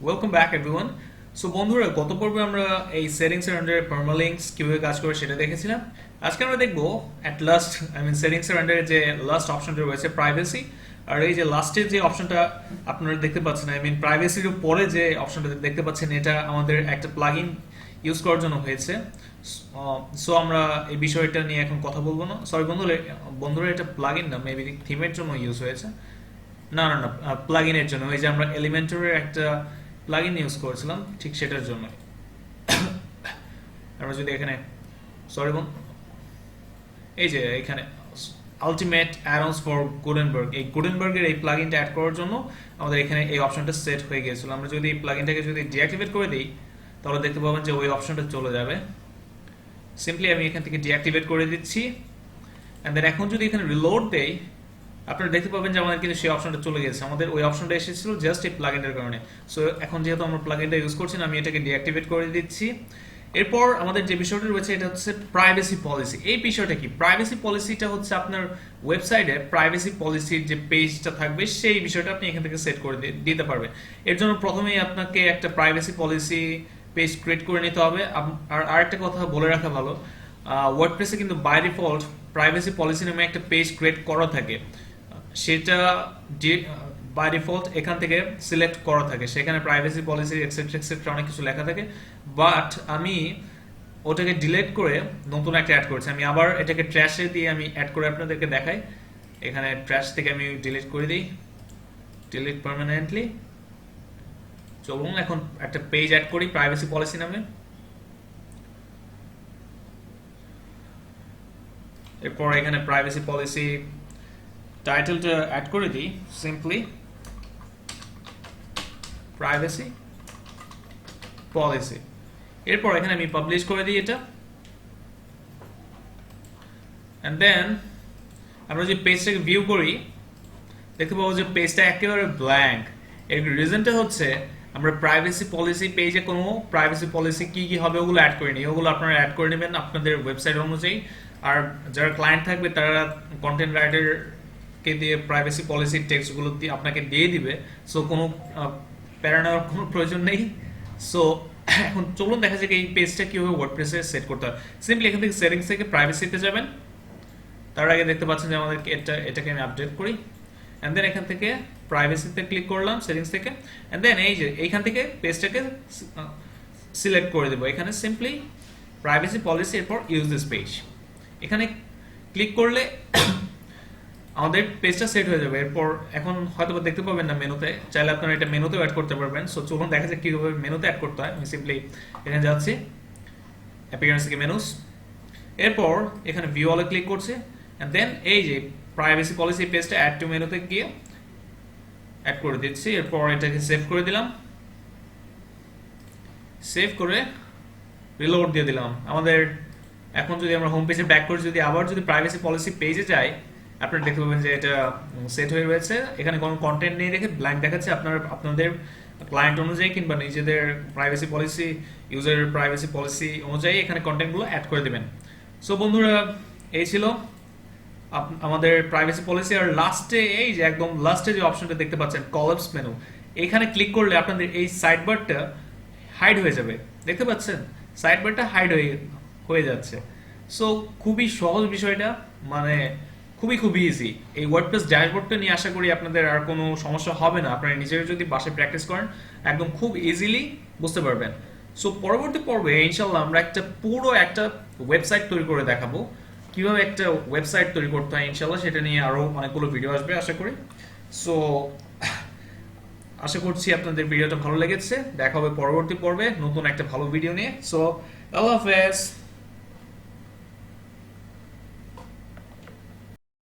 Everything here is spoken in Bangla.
Welcome back everyone. সো বন্ধুরা, গত পর্বে আমরা এই সেটিংস এর আন্ডারে পারমালিঙ্কস কিভাবে কাজ করে সেটা দেখেছিলাম। আজকে আমরা দেখব অ্যাট লাস্ট সেটিংস এর আন্ডারে যে লাস্ট অপশনটা রয়েছে প্রাইভেসি। আর এই যে লাস্টের যে অপশনটা আপনারা দেখতে পাচ্ছেন, প্রাইভেসির পরে যে অপশনটা দেখতে পাচ্ছেন, এটা আমাদের একটা প্লাগইন ইউজ করার জন্য হয়েছে। সো আমরা এই বিষয়টা নিয়ে এখন কথা বলবো না। সরি বন্ধুরা, এটা প্লাগইন না, মেবি থিমের জন্য ইউজ হয়েছে। না না না, প্লাগইনের জন্য। ওই যে আমরা এলিমেন্টরের একটা প্লাগইন ইউজ করেছিলাম, ঠিক সেটার জন্য। আমরা যদি এখানে সরি এই যে এখানে আলটিমেট অ্যাডন্স ফর গুডেনবার্গ, এই গুডেনবার্গের এই প্লাগইনটা অ্যাড করার জন্য আমাদের এখানে এই অপশনটা সেট হয়ে গিয়েছিল। আমরা যদি এই প্লাগইনটাকে যদি ডিঅ্যাক্টিভেট করে দিই, তাহলে দেখতে পাবেন যে ওই অপশনটা চলে যাবে। সিম্পলি আমি এখান থেকে ডিঅ্যাক্টিভেট করে দিচ্ছি। অ্যান্ড দেন এখন যদি এখানে রিলোড দেই, আপনারা দেখতে পাবেন যে আমাদের কিন্তু সেই অপশনটা চলে গেছে। আমাদের ওই অপশনটা এসেছিল জাস্ট এই প্লাগইনটার কারণে। সো এখন যেহেতু আমরা প্লাগইনটা ইউজ করছি না, আমি এটাকে ডিঅ্যাক্টিভেট করে দিচ্ছি। এরপর আমাদের যে বিষয়টা রয়েছে, এটা হচ্ছে প্রাইভেসি পলিসি। এই বিষয়টা কি? প্রাইভেসি পলিসিটা হচ্ছে আপনার ওয়েবসাইটে প্রাইভেসি পলিসির যে পেজটা থাকবে, সেই বিষয়টা আপনি এখান থেকে সেট করে দিতে পারবেন। এর জন্য প্রথমেই আপনাকে একটা প্রাইভেসি পলিসি পেজ ক্রিয়েট করে নিতে হবে। আর আরেকটা কথা বলে রাখা ভালো, ওয়ার্ডপ্রেসে কিন্তু বাই ডিফল্ট প্রাইভেসি পলিসি নামে একটা পেজ ক্রিয়েট করা থাকে। সেটা বাই ডিফল্ট এখান থেকে সিলেক্ট করা থাকে, সেখানে প্রাইভেসি পলিসি এক্সেট্রা এক্সেট্রা অনেক কিছু লেখা থাকে। বাট আমি ওটাকে ডিলিট করে নতুন একটা অ্যাড করেছি। আমি আবার এটাকে ট্র্যাশে দিয়ে আমি অ্যাড করে আপনাদেরকে দেখাই। এখানে ট্র্যাশ থেকে আমি ডিলিট করে দিই, ডিলিট পার্মানেন্টলি। চলুন এখন একটা পেজ অ্যাড করি প্রাইভেসি পলিসি নামে। এরপর এখানে প্রাইভেসি পলিসি টাইটেলটা অ্যাড করে দিই, সিম্পলি প্রাইভেসি পলিসি। এরপর এখানে আমি পাবলিশ করে দিই এটা। অ্যান্ড দেন আমরা যে পেজটাকে ভিউ করি, দেখতে পাবো যে পেজটা একেবারে ব্ল্যাঙ্ক। এর রিজনটা হচ্ছে আমরা প্রাইভেসি পলিসি পেজে কোনো প্রাইভেসি পলিসি কি কি হবে ওগুলো অ্যাড করে নিই। ওগুলো আপনারা অ্যাড করে নেবেন আপনাদের ওয়েবসাইট অনুযায়ী। আর যারা ক্লায়েন্ট থাকবে তারা কন্টেন্ট রাইটারকে দিয়ে প্রাইভেসি পলিসির টেক্সটগুলো আপনাকে দিয়ে দিবে। সো কোনো প্যারা নেওয়ার কোনো প্রয়োজন নেই। সো এখন চলুন দেখা যাক এই পেজটা কীভাবে ওয়ার্ডপ্রেসে সেট করতে হয়। সিম্পলি এখান থেকে সেটিংস থেকে প্রাইভেসিতে যাবেন। তার আগে দেখতে পাচ্ছেন যে আমাদেরকে এটাকে আমি আপডেট করি। অ্যান্ড দেন এখান থেকে প্রাইভেসিতে ক্লিক করলাম সেটিংস থেকে। অ্যান্ড দেন এই যে এইখান থেকে পেজটাকে সিলেক্ট করে দেবো। এখানে সিম্পলি প্রাইভেসি পলিসি, এরপর ইউজ দিস পেজ। এখানে ক্লিক করলে আমাদের পেজটা সেট হয়ে যাবে। এরপর এখন হয়তো দেখতে পাবেন না মেনুতে, চাইলে আপনারা এটা মেনুতেও অ্যাড করতে পারবেন। সো চলুন দেখা যাক কীভাবে মেনুতে অ্যাড করতে হয়। আমি সিম্পলি এখানে যাচ্ছি, অ্যাপিয়ারেন্স থেকে মেনুস। এরপর এখানে ভিউ অলে ক্লিক করছি। অ্যান্ড দেন এই যে প্রাইভেসি পলিসি পেজটা অ্যাড টু মেনুতে গিয়ে অ্যাড করে দিচ্ছি। এরপর এটাকে সেভ করে দিলাম। সেভ করে রিলোড দিয়ে দিলাম। আমাদের এখন যদি আমরা হোম পেজে ব্যাক করে যদি আবার যদি প্রাইভেসি পলিসি পেজে যাই, আপনারা দেখতে পাবেন যে এটা সেট হয়ে রয়েছে। এখানে কোনো কন্টেন্ট নেই দেখে ব্ল্যাঙ্ক দেখাচ্ছে। আপনাদের ক্লায়েন্ট অনুযায়ী কিংবা নিজেদের প্রাইভেসি পলিসি, ইউজারের প্রাইভেসি পলিসি অনুযায়ী এখানে কন্টেন্টগুলো অ্যাড করে দেবেন। সো বন্ধুরা, এই ছিল আমাদের প্রাইভেসি পলিসি। আর লাস্টে এই যে একদম লাস্টে যে অপশনটা দেখতে পাচ্ছেন কলাপস মেনু, এখানে ক্লিক করলে আপনাদের এই সাইড বারটা হাইড হয়ে যাবে। দেখতে পাচ্ছেন সাইড বারটা হাইড হয়ে যাচ্ছে। সো খুবই সহজ বিষয়টা, মানে খুবই ইজি। এই ওয়ার্ডপ্রেস ড্যাশবোর্ডটা নিয়ে আশা করি আপনাদের আর কোনো সমস্যা হবে না। আপনারা নিজেরা যদি বাসায় প্র্যাকটিস করেন, একদম খুব ইজিলি বুঝতে পারবেন। সো পরবর্তী পর্বে ইনশাল্লাহ আমরা পুরো একটা ওয়েবসাইট তৈরি করে দেখাবো। কিভাবে একটা ওয়েবসাইট তৈরি করতে হয় ইনশাল্লাহ সেটা নিয়ে আরও অনেকগুলো ভিডিও আসবে আশা করি। সো আশা করছি আপনাদের ভিডিওটা ভালো লেগেছে। দেখা হবে পরবর্তী পর্বে নতুন একটা ভালো ভিডিও নিয়ে। সো আল্লাহ হাফেজ।